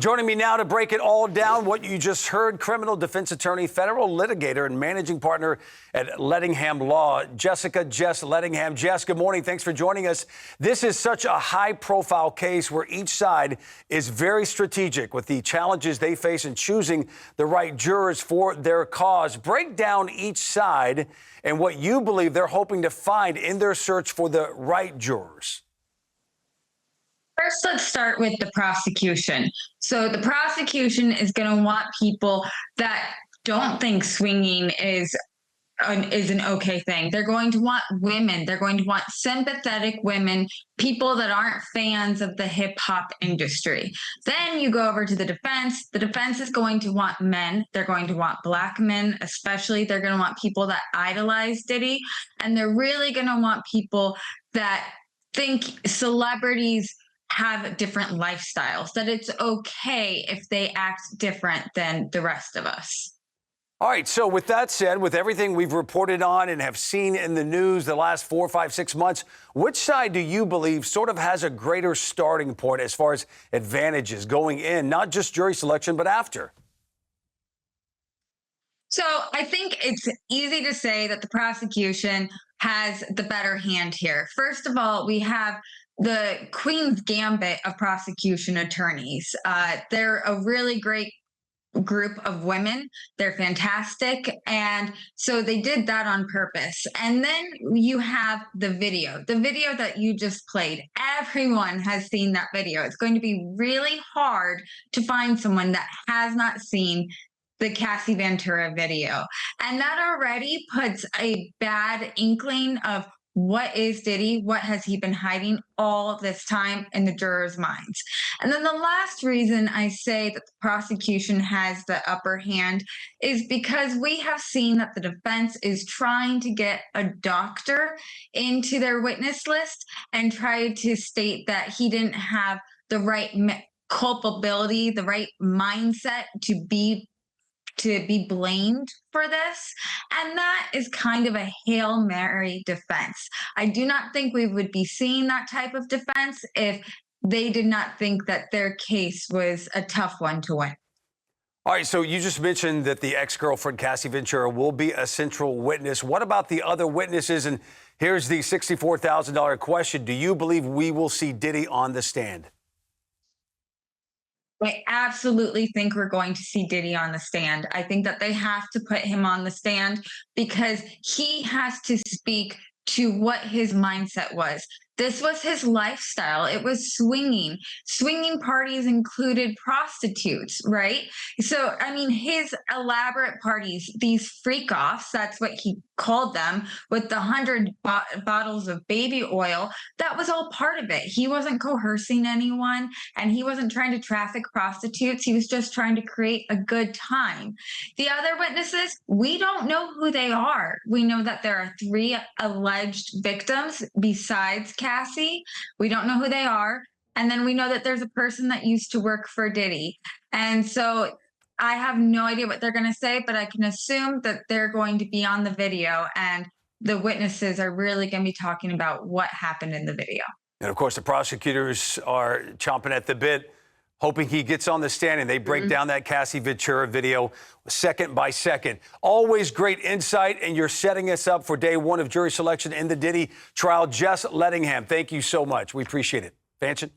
Joining me now to break it all down, what you just heard, criminal defense attorney, federal litigator, and managing partner at Ledingham Law, Jess Ledingham. Jess, good morning. Thanks for joining us. This is such a high-profile case where each side is very strategic with the challenges they face in choosing the right jurors for their cause. Break down each side and what you believe they're hoping to find in their search for the right jurors. First, let's start with the prosecution. So the prosecution is going to want people that don't think swinging is an okay thing. They're going to want women. They're going to want sympathetic women, people that aren't fans of the hip hop industry. Then you go over to the defense. The defense is going to want men. They're going to want black men, especially. They're going to want people that idolize Diddy. And they're really going to want people that think celebrities have different lifestyles, that it's okay if they act different than the rest of us. All right. So with that said, with everything we've reported on and have seen in the news the last 4, 5, 6 months, which side do you believe sort of has a greater starting point as far as advantages going in, not just jury selection, but after? So I think it's easy to say that the prosecution has the better hand here. First of all, we have the Queen's Gambit of prosecution attorneys. They're a really great group of women. They're fantastic. And so they did that on purpose. And then you have the video that you just played. Everyone has seen that video. It's going to be really hard to find someone that has not seen the Cassie Ventura video. And that already puts a bad inkling of what is Diddy? What has he been hiding all this time in the jurors' minds? And then the last reason I say that the prosecution has the upper hand is because we have seen that the defense is trying to get a doctor into their witness list and try to state that he didn't have the right culpability, the right mindset to be blamed for this. And that is kind of a Hail Mary defense. I do not think we would be seeing that type of defense if they did not think that their case was a tough one to win. All right, so you just mentioned that the ex-girlfriend Cassie Ventura will be a central witness. What about the other witnesses? And here's the $64,000 question. Do you believe we will see Diddy on the stand? I absolutely think we're going to see Diddy on the stand. I think that they have to put him on the stand because he has to speak to what his mindset was. This was his lifestyle. It was swinging. Swinging parties included prostitutes, right? So, I mean, his elaborate parties, these freak-offs, that's what he called them, with the 100 bottles of baby oil, that was all part of it. He wasn't coercing anyone, and he wasn't trying to traffic prostitutes. He was just trying to create a good time. The other witnesses, we don't know who they are. We know that there are 3 alleged victims besides Cassie. We don't know who they are. And then we know that there's a person that used to work for Diddy. And so I have no idea what they're going to say, but I can assume that they're going to be on the video and the witnesses are really going to be talking about what happened in the video. And of course, the prosecutors are chomping at the bit, hoping he gets on the stand and they break down that Cassie Ventura video second by second. Always great insight, and you're setting us up for day 1 of jury selection in the Diddy trial. Jess Ledingham, thank you so much. We appreciate it. Fanchen?